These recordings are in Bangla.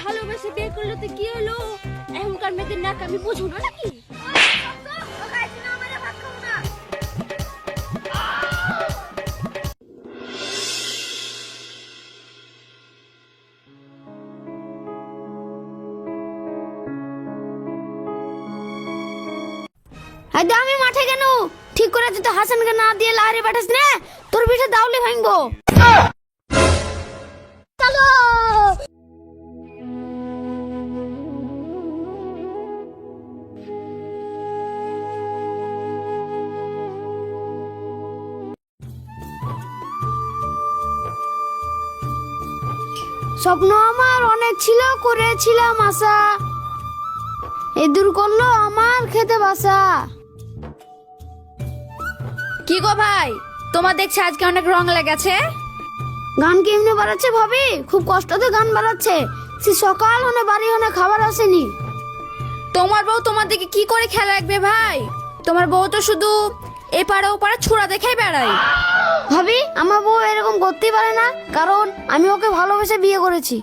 ভালোবেসে বিয়ে করলে তো কি হলো? এখনকার মেয়েদের নাক আমি বুঝো না নাকি? আমি মাঠে কেন ঠিক করে যদি হাসানকে না দিয়ে লাহারে পাঠাস না তোর পিঠে দাউলে ভাঙবো। চলো স্বপ্ন আমার অনেক ছিল, করেছিলাম আশা, এ দূর করলো আমার খেতে বাসা। কি গো ভাই, তোমার দেখছি আজকে অনেক রং লেগেছে। গান কি এমনি বাড়াচ্ছে ভাবি? খুব কষ্টতে গান বাড়াচ্ছে। সে সকাল হনে বাড়ি হনে খাবার আসেনি। তোমার বউ তোমার দিকে কি করে খেয়াল রাখবে ভাই? তোমার বউ তো শুধু এপারে ওপারে ছোড়া দেখেই বেড়ায়। ভাবি আমার বউ এরকম করতেই পারে না, কারণ আমি ওকে ভালোবেসে বিয়ে করেছি।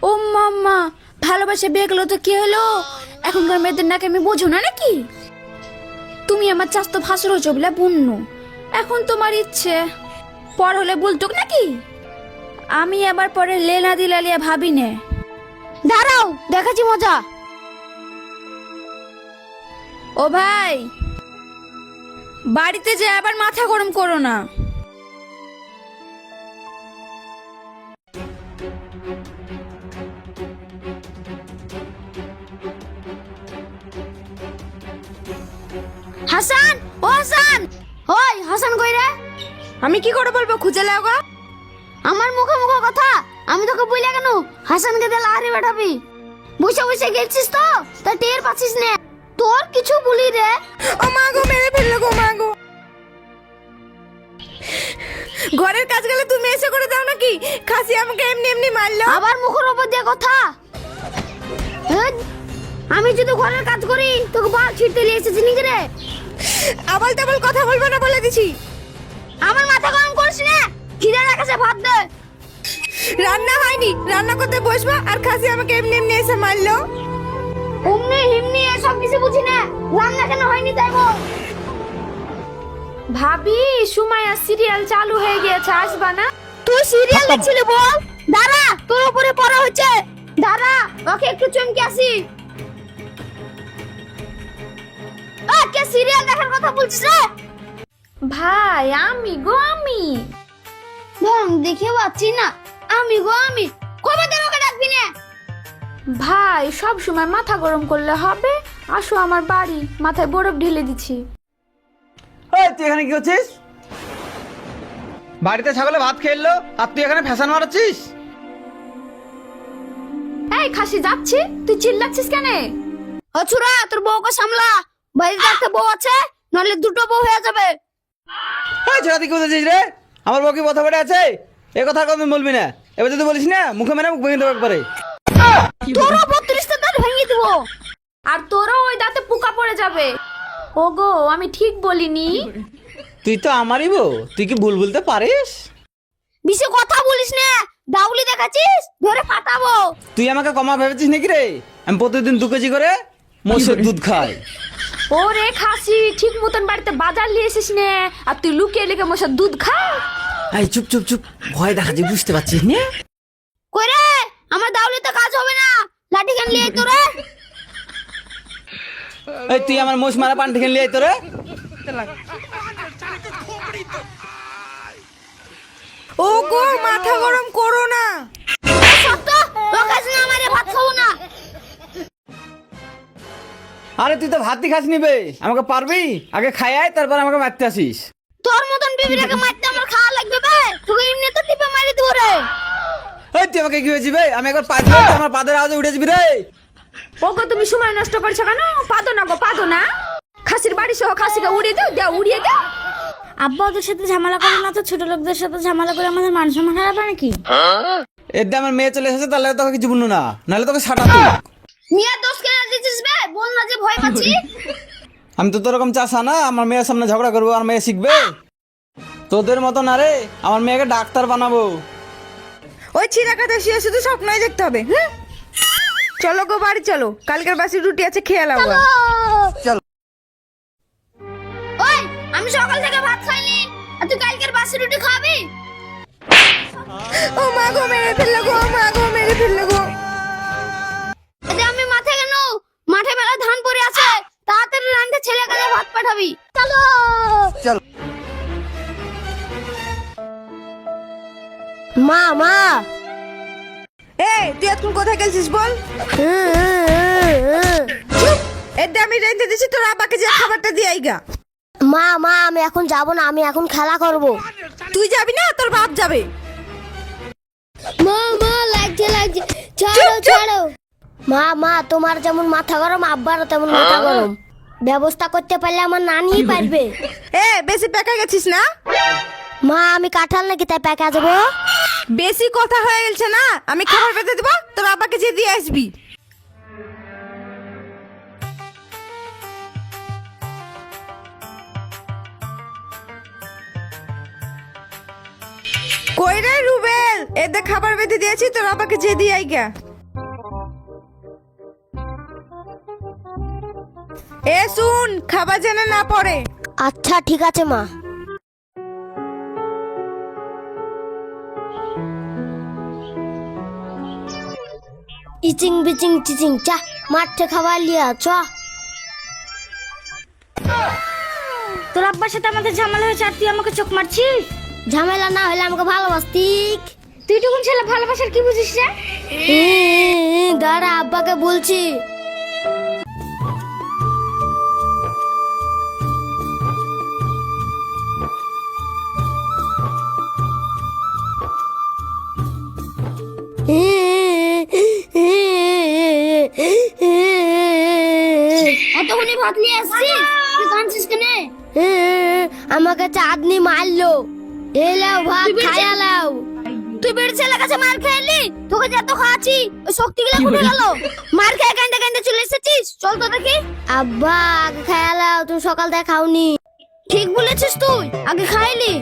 ও মাম্মা, ভালোবাসে বিয়ে করলো তো কি হলো? এখনকার মেয়েদের নাকি আমি বোঝো না নাকি? তুমি আমার চাস্তো ভাসুর হচ্ছ বলে বুননু, এখন তোমার ইচ্ছে পর হলে বলতুক নাকি? আমি আবার পরে লেনা দিলালিয়া ভাবি নে। দাঁড়াও দেখাচ্ছি মজা। ও ভাই, বাড়িতে যে আবার মাথা গরম করো না। হাসান, ও হাসান, ওই হাসান কই রে? আমি কি করে বলবো, খুঁজে লাগো। আমার মুখে মুখে কথা, আমি তোকে বইলা কেন হাসানকে দিয়ে লাহারে বেঠাবি? বসে বসে গেছিস তো তা টের পাচ্ছিস না। তোর কিছু বলি রে। ও মা গো, মেরে ফেললো গো মা গো। ঘরের কাজ গেলে তুমি এসে করে দাও নাকি? খাসি আমাকে এমনি এমনি মারলো। আবার মুখের উপর দিয়ে কথা। হেৎ, আমি যদি ঘরের কাজ করি তোকে বাল ছিড়তে নিয়ে এসেছি নাকি রে? আবল তাবল কথা বলবো না বলে দিছি। আমার মাথা গরম করিস না। খিদে লাগছে, ভাত দে। রান্না হয়নি, রান্না করতে বসবা আর খাসি আমাকে এমনি এমনি এসে মারলো। অমনি হিমনি এসব কিছু বুঝি না। রান্না কেন হয়নি তাই বল। ভাবি, সুমাইয়া সিরিয়াল চালু হয়ে গিয়েছে, আসবা না? তুই সিরিয়াল দেখছিলি বল? দাঁড়া, তোর উপরে পড়া হচ্ছে। দাঁড়া, ওকে একটু চমকে আসি। কে সিরিয়াল দেখার কথা বলছিস রে? ভাই আমি গো আমি। ঢং দেখে পাচ্ছি না। আমি গো আমি, কবে তোর ওকে ডাকবি না? ভাই সব সময় মাথা গরম করলে হবে? আসো আমার বাড়ি, মাথায় বরফ ঢেলে দিচ্ছি। এই তুই এখানে কি করছিস? বাড়িতে ছাগলে ভাত খেললো আর তুই এখানে ফ্যাশন মারাচ্ছিস? এই খাসি যাচ্ছি, তুই চিল্লাচ্ছিস কেন? ও ছুরা, তোর বউকে সামলা। বাড়িতে একটা বউ আছে, নইলে দুটো বউ হয়ে যাবে। এই ছোড়া তুই কি বলছিস রে? আমার বউ কি কথা বলে আছে? এ কথা কবে বলবি না। এবার যদি বলিস না মুখে মেরে মুখ ভেঙে দেবো একবারে। তোরও 32টা দাঁত ভেঙে দিব। আর তোরও ওই দাঁতে পোকা পড়ে যাবে। ওগো, আমি ঠিক বলিনি? তুই তো আমারই বউ, তুই কি ভুল বলতে পারিস? বেশি কথা বলিস না। দাউলি দেখাচ্ছিস, ধরে ফাটাবো। তুই আমাকে কমা ভেবেছিস নাকি রে? আমি প্রতিদিন 2 কেজি করে মোষের দুধ খাই। ওরে খাসি, ঠিক মতন বাড়িতে বাজার নিয়ে এসিস নে, আর তুই লুকিয়ে লেগে মশার দুধ খা। এই চুপ চুপ চুপ, ভয় দেখাচ্ছি, বুঝতে পারছিস না? কই রে, আমার দাউলিতে কাজ হবে না। লাঠি কেন লিয়ে তোরে? এই তুই আমার মোষ মারা পান থেকে নিয়ে আয় তোরে। ওগো, মাথা গরম করো না। সত্য, ও কাজ না আমারে ভাত খাবো না। আরে তুই তো ভাতই খাস নিবে, আমাকে পারবি? আগে খাই আয়, তারপর আমাকে মারতে আসিস। তোর মতন বিবিটাকে মারতে আমার খাওয়া লাগবে বে। তোকে এমনি তো টিপে মারি দিব রে। এই তুই আমাকে কি হয়েছি বে? আমি একবার পা দিলে আমার পাদের আওয়াজে উঠে যাবি রে। ওগো, তুমি সময় নষ্ট করছো কেন? পাদো না গো, পাদো না। খাসির বাড়ি সহ খাসিকে উড়িয়ে দাও, দাও উড়িয়ে দাও। আব্বা ওদের সাথে ঝামেলা করে না তো ছোট লোকদের সাথে ঝামেলা করে আমাদের মান সম্মান হারাবে নাকি? এর দিয়ে আমার মেয়ে চলে এসেছে, তাহলে তোকে কিছু বললো না, নাহলে তোকে সাটাতো। মিয়া দোষ কেন দিছিস বে? বল না যে ভয় পাচ্ছি। আমি তো তোর রকম চাষা না, আমার মেয়ের সামনে ঝগড়া করবো আর মেয়ে শিখবে। তোদের মতো না রে, আমার মেয়েকে ডাক্তার বানাবো। ওই ছিঁড়া কাটা শুয়ে শুধু স্বপ্নই দেখতে হবে। হুম, চলো গো বাড়ি চলো, কালকের বাসি রুটি আছে খেয়ে নাও গা। ওই আমি সকাল থেকে ভাত খাইনি, আর তুই কালকের বাসি রুটি খাবি? ও মা গো মেরে ফেললো গো, মা গো মেরে ফেললো গো। আরে আমি মাঠে কেন? মাঠে মেলা ধান পড়ে আছে, তাড়াতাড়ি রান্না ছেলে কাজে ভাত পাঠাবি। চলো চলো। মা মা এই তুই এখন কোথায় গেছিস বল? এতে আমি রেঁধে দিছি, তোর আব্বাকে যে খাবারটা দিয়ে আইগা। মা মা আমি এখন যাব না, আমি এখন খেলা করব। তুই যাবি না, তোর বাপ যাবে। মা মা লাগছে লাগছে, ছাড়ো চুপ, চুপ। ছাড়ো। মা মা তোমার যেমন মাথা গরম, আব্বারও তেমন মাথা গরম। ব্যবস্থা করতে পারলে আমার নানিই পারবে। এ বেশি পেকা গেছিস না? মা আমি কাঁঠাল নাকি তাই পেকা যাবো? বেশি কথা হয়ে গেছে না, আমি খাবার পেতে দিব, তোর আব্বাকে যে দিয়ে আসবি। কই রে রুবেল, এতে খাবার বেঁধে দিয়েছি, তোর আব্বাকে যে দিয়ে আইগা। এ শুন, খাবার যেন না পড়ে। আচ্ছা ঠিক আছে মা। ইচিং বিচিং চিচিং চা, মাঠে খাবার লিয়া চ। তোর আব্বার সাথে আমাদের ঝামেলা হয়েছে আর তুই আমাকে চোখ মারছিস? ঝামেলা না হলে আমাকে ভালোবাসতিক। তুই টুকুন ছেলে ভালোবাসার কি বুঝিস রে? দাঁড়া আব্বাকে বলছি। এতক্ষণে ভাত নিয়ে আসছিস, তুই কাঁদছিস কেন? আমাকে চাঁদনি মারলো। এলাও ভাত খাইয়া লাও। তুই বেড়ে ছেলের কাছে মার খেলি, তোকে যত খাওয়াছি ওই শক্তি গুলো উঠে গেল। মার খেয়ে কান্দে কান্দে চলে এসেছিস, চল তো দেখি। আব্বা আগে খাইয়া লাও, তুমি সকাল থেকে খাওনি। ঠিক বলেছিস, তুই আগে খাইলি।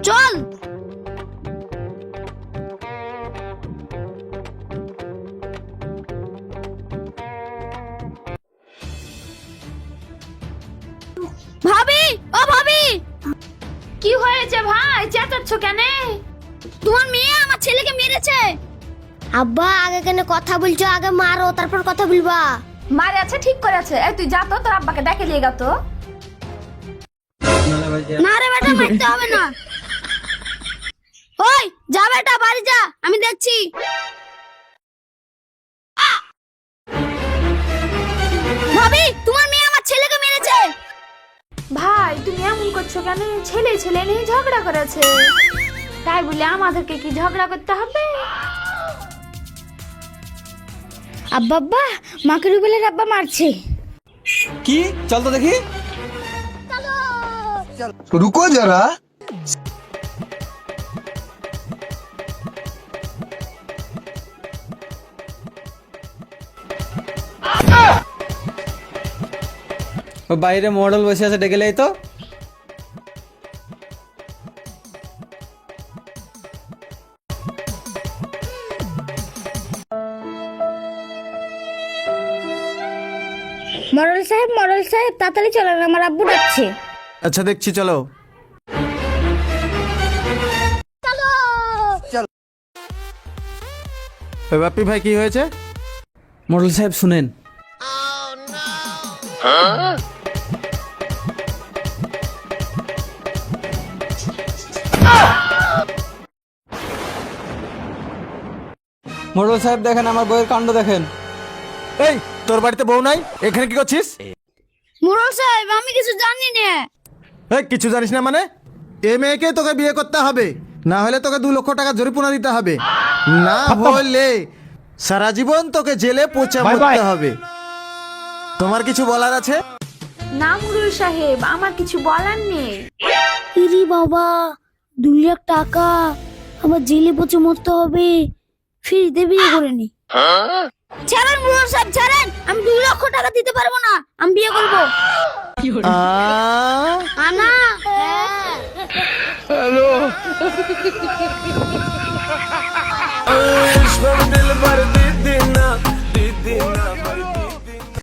চল ভাবি, ও ভাবি। কি হয়েছে ভাই, চেঁচাচ্ছ কেন? তোমার মেয়ে আমার ছেলেকে মেরেছে। আব্বা আগে কেন কথা বলছো? আগে মারো তারপর কথা বলবা। মারে আছে, ঠিক করে আছে। এই তুই যা তো, তোর আব্বাকে ডেকে নিয়ে গা তো। না রে বেটা, মারতে হবে না। ওই যা বেটা, বাড়ি যা, আমি দেখছি। ভাবি তোমার মেয়ে আমার ছেলেকে মেরেছে। ভাই তুমি এমন করছো কেন? ছেলে ছেলে নিয়ে ঝগড়া করেছে, তাই বলে আমাদেরকে কি ঝগড়া করতে হবে? আব্বা আব্বা, মাকে রুবেলের আব্বা মারছে। কি? চল তো দেখি। रुको जरा। ও বাইরে মডেল বসে আছে, ডেকে লাই তো। মডেল সাহেব তাড়াতাড়ি চলেন, আমার আব্বু ডাকছে। अच्छा देखছি চলো। ওই বাপ্পি ভাই কি হয়েছে? মডেল সাহেব শুনেন। মডেল সাহেব দেখেন, আমার বইয়ের কাণ্ড দেখেন। এই তোর বাড়িতে বউ নাই, এখানে কি করছিস? মডেল সাহেব আমি কিছু জানি না। এই কিছু জানিস না মানে? এ মেয়েকে তোকে বিয়ে করতে হবে, না হলে তোকে 2 লক্ষ টাকা জরিমানা দিতে হবে, না হলে সারা জীবন তোকে জেলে পচে মরতে হবে। তোমার কিছু বলার আছে? না মুরুল সাহেব, আমার কিছু বলার নেই। ইরি বাবা, 2 লাখ টাকা, আবার জেলে পচে মরতে হবে, ফ্রিতে বিয়ে করে নি। ছাড়েন মুরুল সাহেব, ছাড়েন, আমি 2 লক্ষ টাকা দিতে পারবো না, আমি বিয়ে করবো। আনা হ্যালো